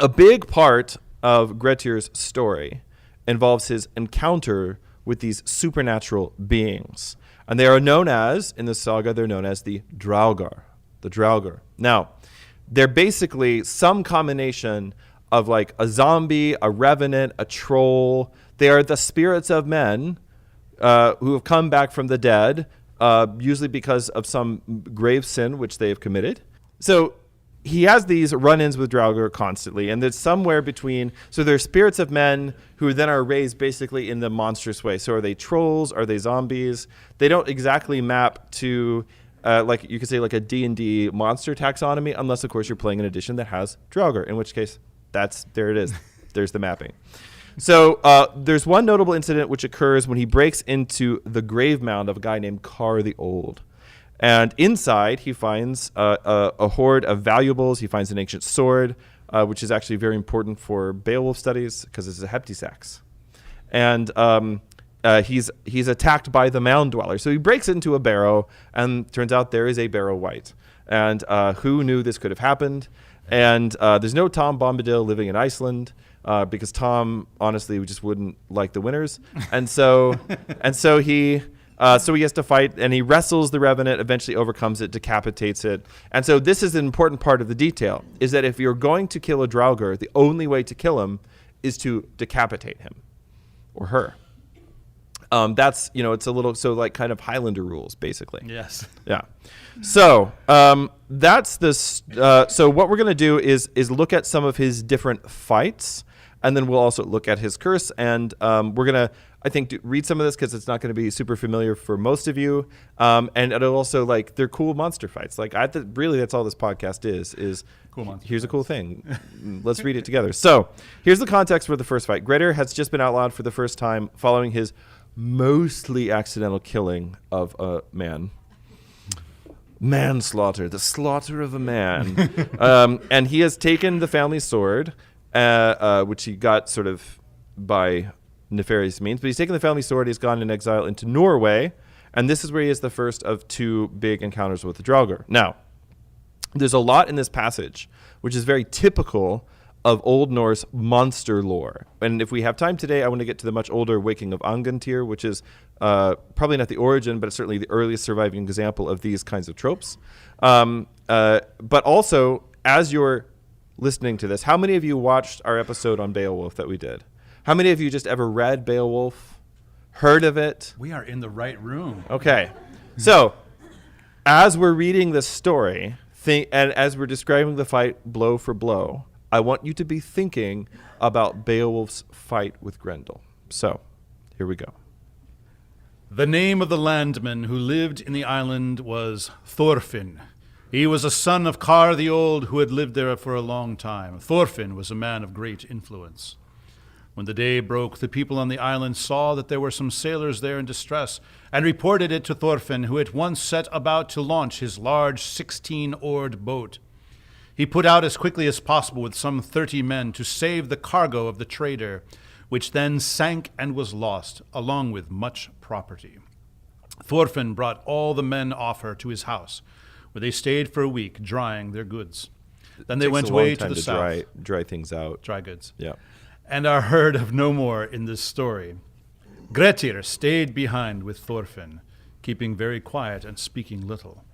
A big part of Grettir's story involves his encounter with these supernatural beings. And they are known as, in the saga, they're known as the Draugr. The Draugr. Now, they're basically some combination of like a zombie, a revenant, a troll. They are the spirits of men who have come back from the dead, usually because of some grave sin which they have committed. So he has these run-ins with Draugr constantly, and there's somewhere between, so they're spirits of men who then are raised basically in the monstrous way. So are they trolls? Are they zombies? They don't exactly map to, like you could say like a D&D monster taxonomy, unless of course you're playing an edition that has Draugr, in which case there it is. There's the mapping. So there's one notable incident which occurs when he breaks into the grave mound of a guy named Karr the Old. And inside, he finds a hoard of valuables. He finds an ancient sword, which is actually very important for Beowulf studies because it's a heptasax. And he's attacked by the mound dweller. So he breaks into a barrow, and turns out there is a barrow wight. And who knew this could have happened? And there's no Tom Bombadil living in Iceland because Tom, honestly, just wouldn't like the winners. And so he has to fight, and he wrestles the revenant, eventually overcomes it, decapitates it. And so this is an important part of the detail, is that if you're going to kill a Draugr, the only way to kill him is to decapitate him or her. That's, it's a little, so like kind of Highlander rules, basically. Yes. Yeah. So that's this. So what we're going to do is look at some of his different fights, and then we'll also look at his curse, and we're going to, I think, read some of this because it's not going to be super familiar for most of you. And it'll also, like, they're cool monster fights. Like, really, that's all this podcast is cool monster here's fights. A cool thing. Let's read it together. So here's the context for the first fight. Grettir has just been outlawed for the first time following his mostly accidental killing of a man. Manslaughter, the slaughter of a man. And he has taken the family sword, which he got sort of by nefarious means, but he's taken the family sword. He's gone in exile into Norway, and this is where he has the first of two big encounters with the Draugr. Now, there's a lot in this passage which is very typical of Old Norse monster lore, and if we have time today, I want to get to the much older Waking of Angantyr, which is probably not the origin, but it's certainly the earliest surviving example of these kinds of tropes. But also, as you're listening to this, how many of you watched our episode on Beowulf that we did? How many of you just ever read Beowulf, heard of it? We are in the right room. Okay. So, as we're reading this story, and as we're describing the fight blow for blow, I want you to be thinking about Beowulf's fight with Grendel. So, here we go. The name of the landman who lived in the island was Thorfinn. He was a son of Karr the Old, who had lived there for a long time. Thorfinn was a man of great influence. When the day broke, the people on the island saw that there were some sailors there in distress, and reported it to Thorfinn, who at once set about to launch his large 16-oared boat. He put out as quickly as possible with some 30 men to save the cargo of the trader, which then sank and was lost, along with much property. Thorfinn brought all the men off her to his house, where they stayed for a week, drying their goods. Then they went away to the south. Dry things out. Dry goods. Yeah. And are heard of no more in this story. Grettir stayed behind with Thorfinn, keeping very quiet and speaking little.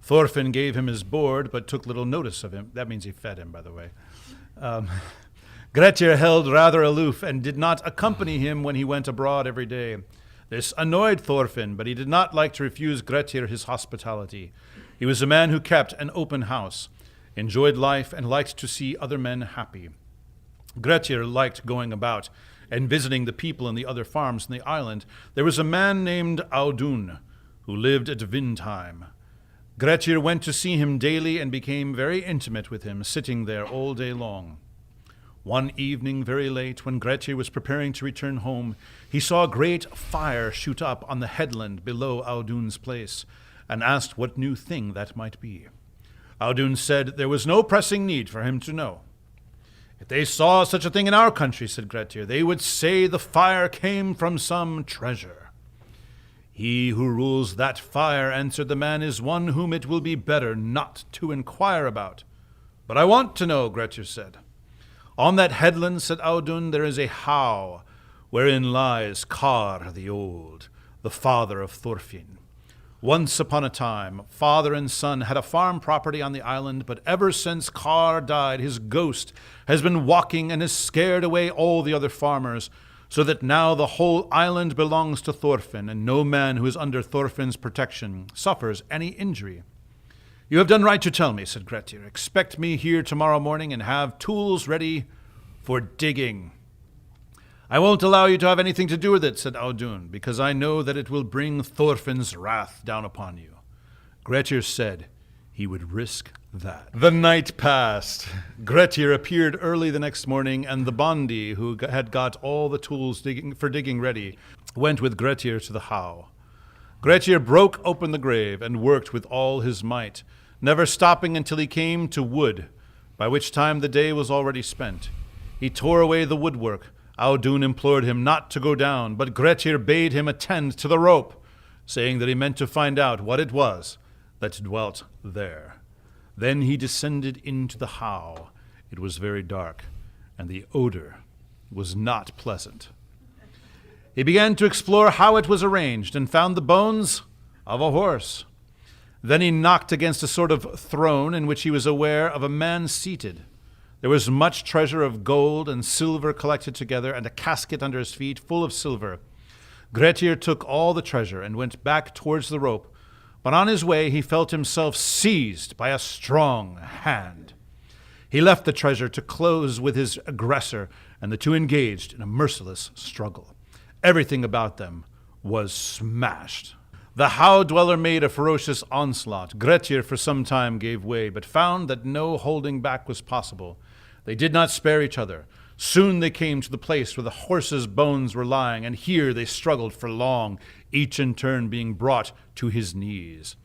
Thorfinn gave him his board, but took little notice of him. That means he fed him, by the way. Grettir held rather aloof and did not accompany him when he went abroad every day. This annoyed Thorfinn, but he did not like to refuse Grettir his hospitality. He was a man who kept an open house, enjoyed life, and liked to see other men happy. Grettir liked going about and visiting the people in the other farms in the island. There was a man named Audun, who lived at Vindheim. Grettir went to see him daily and became very intimate with him, sitting there all day long. One evening, very late, when Grettir was preparing to return home, he saw a great fire shoot up on the headland below Audun's place, and asked what new thing that might be. Audun said there was no pressing need for him to know. If they saw such a thing in our country, said Grettir, they would say the fire came from some treasure. He who rules that fire, answered the man, is one whom it will be better not to inquire about. But I want to know, Grettir said. On that headland, said Audun, there is a howe, wherein lies Karr the Old, the father of Thorfinn. Once upon a time, father and son had a farm property on the island, but ever since Karr died, his ghost has been walking and has scared away all the other farmers, so that now the whole island belongs to Thorfinn, and no man who is under Thorfinn's protection suffers any injury. You have done right to tell me, said Grettir. Expect me here tomorrow morning and have tools ready for digging. I won't allow you to have anything to do with it, said Audun, because I know that it will bring Thorfinn's wrath down upon you. Grettir said he would risk that. The night passed. Grettir appeared early the next morning, and the bondi, who had got all the tools for digging ready, went with Grettir to the howe. Grettir broke open the grave and worked with all his might, never stopping until he came to wood, by which time the day was already spent. He tore away the woodwork. Audun implored him not to go down, but Grettir bade him attend to the rope, saying that he meant to find out what it was that dwelt there. Then he descended into the howe. It was very dark, and the odor was not pleasant. He began to explore how it was arranged, and found the bones of a horse. Then he knocked against a sort of throne in which he was aware of a man seated. There was much treasure of gold and silver collected together, and a casket under his feet full of silver. Grettir took all the treasure and went back towards the rope, but on his way he felt himself seized by a strong hand. He left the treasure to close with his aggressor, and the two engaged in a merciless struggle. Everything about them was smashed. The howe dweller made a ferocious onslaught. Grettir for some time gave way, but found that no holding back was possible. They did not spare each other. Soon they came to the place where the horse's bones were lying, and here they struggled for long, each in turn being brought to his knees.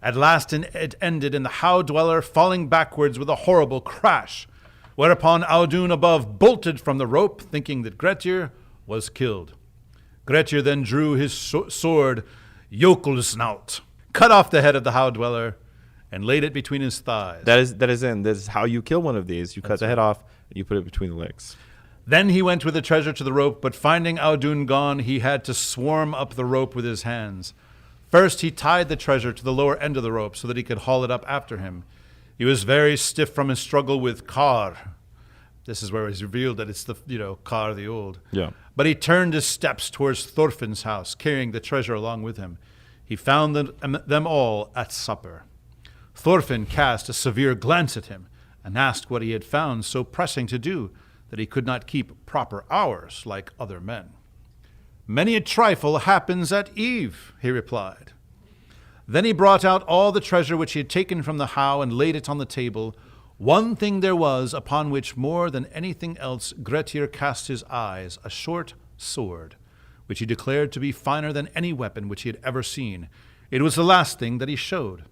At last it ended in the howe dweller falling backwards with a horrible crash, whereupon Audun above bolted from the rope, thinking that Grettir was killed. Grettir then drew his sword, Jökulsnaut, cut off the head of the howe dweller, and laid it between his thighs. That is how you kill one of these. You cut the head off and you put it between the legs. Then he went with the treasure to the rope, but finding Audun gone, he had to swarm up the rope with his hands. First he tied the treasure to the lower end of the rope so that he could haul it up after him. He was very stiff from his struggle with Karr. This is where it's revealed that it's Karr the Old. Yeah. But he turned his steps towards Thorfinn's house, carrying the treasure along with him. He found them all at supper. Thorfinn cast a severe glance at him and asked what he had found so pressing to do that he could not keep proper hours like other men. Many a trifle happens at eve, he replied. Then he brought out all the treasure which he had taken from the howe and laid it on the table. One thing there was upon which more than anything else Grettir cast his eyes, a short sword, which he declared to be finer than any weapon which he had ever seen. It was the last thing that he showed.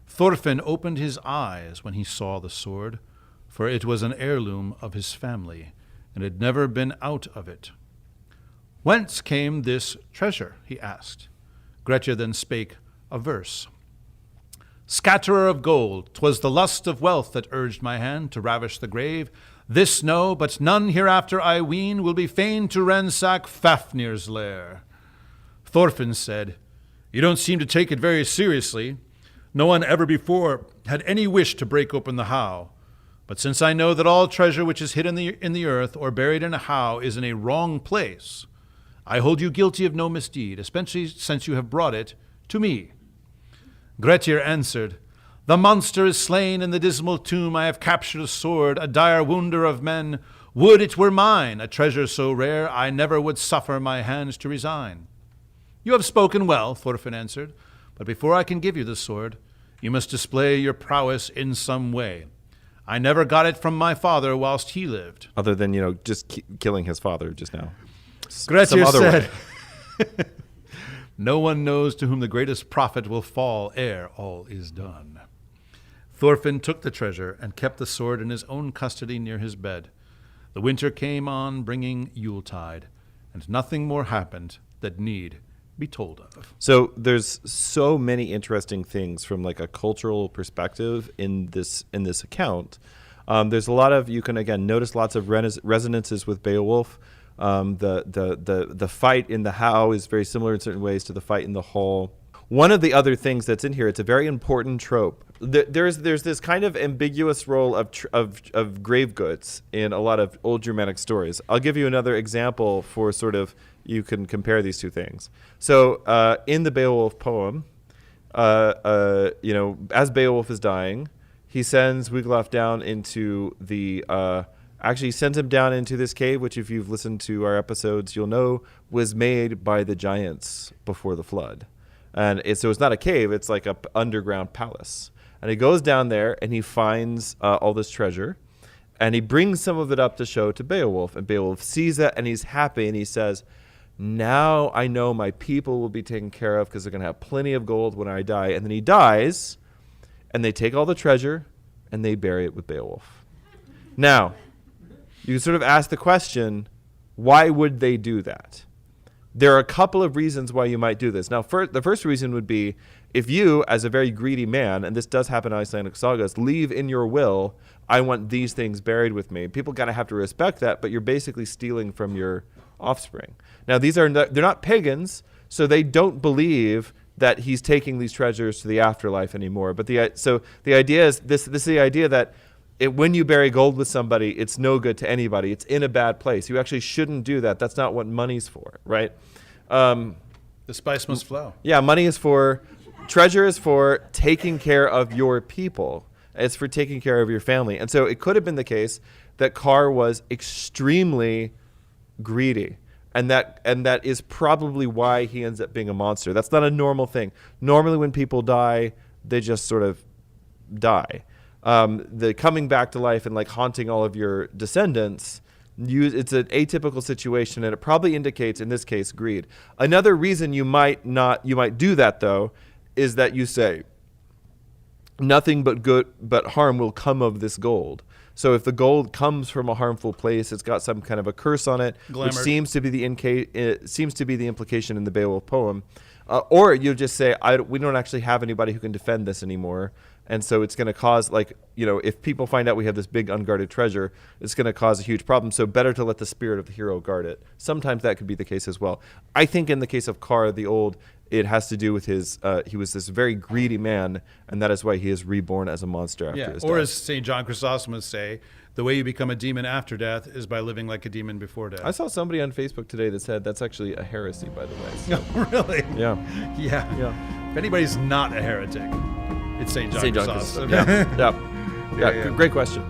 Thorfinn opened his eyes when he saw the sword, for it was an heirloom of his family, and had never been out of it. Whence came this treasure? He asked. Grettir then spake a verse. Scatterer of gold, 'twas the lust of wealth that urged my hand to ravish the grave. This know, but none hereafter, I ween, will be fain to ransack Fafnir's lair. Thorfinn said, You don't seem to take it very seriously. No one ever before had any wish to break open the howe. But since I know that all treasure which is hid in the earth or buried in a howe is in a wrong place, I hold you guilty of no misdeed, especially since you have brought it to me. Grettir answered, The monster is slain in the dismal tomb. I have captured a sword, a dire wounder of men. Would it were mine, a treasure so rare, I never would suffer my hands to resign. You have spoken well, Thorfinn answered, but before I can give you the sword, you must display your prowess in some way. I never got it from my father whilst he lived. Other than, just killing his father just now. Grettir said, No one knows to whom the greatest profit will fall ere all is done. Thorfinn took the treasure and kept the sword in his own custody near his bed. The winter came on, bringing Yuletide, and nothing more happened that need be told of. So there's so many interesting things from like a cultural perspective in this account. There's a lot of, you can again notice lots of resonances with Beowulf. The fight in the How is very similar in certain ways to the fight in the Hall. One of the other things that's in here, it's a very important trope. There's this kind of ambiguous role of grave goods in a lot of old Germanic stories. I'll give you another example for sort of, you can compare these two things. So in the Beowulf poem, as Beowulf is dying, he sends Wiglaf down into the, actually sends him down into this cave, which if you've listened to our episodes, you'll know was made by the giants before the flood. And so it's not a cave, it's like a underground palace. And he goes down there and he finds all this treasure, and he brings some of it up to show to Beowulf. And Beowulf sees that and he's happy, and he says, now I know my people will be taken care of because they're going to have plenty of gold when I die. And then he dies, and they take all the treasure and they bury it with Beowulf. Now, you sort of ask the question, why would they do that? There are a couple of reasons why you might do this. Now, the first reason would be if you, as a very greedy man, and this does happen in Icelandic sagas, leave in your will, I want these things buried with me. People kind of have to respect that, but you're basically stealing from your offspring. Now, they're not pagans, so they don't believe that he's taking these treasures to the afterlife anymore. But the idea is this is the idea that when you bury gold with somebody, it's no good to anybody. It's in a bad place. You actually shouldn't do that. That's not what money's for, right? The spice must flow. Yeah, treasure is for taking care of your people. It's for taking care of your family. And so it could have been the case that Karr was extremely greedy. And that is probably why he ends up being a monster. That's not a normal thing. Normally when people die, they just sort of die. The coming back to life and like haunting all of your descendants, it's an atypical situation, and it probably indicates, in this case, greed. Another reason you might do that, though, is that you say, nothing but harm will come of this gold. So if the gold comes from a harmful place, it's got some kind of a curse on it, Glamored. which seems to be the implication in the Beowulf poem. Or you just say, we don't actually have anybody who can defend this anymore. And so it's going to cause, if people find out we have this big unguarded treasure, it's going to cause a huge problem. So better to let the spirit of the hero guard it. Sometimes that could be the case as well. I think in the case of Karr it has to do with he was this very greedy man, and that is why he is reborn as a monster after his death. Or as St. John Chrysostom would say, the way you become a demon after death is by living like a demon before death. I saw somebody on Facebook today that said that's actually a heresy, by the way. So. Oh, really? Yeah. Yeah. If anybody's not a heretic, it's St. John Chrysostom. Yeah. Great question.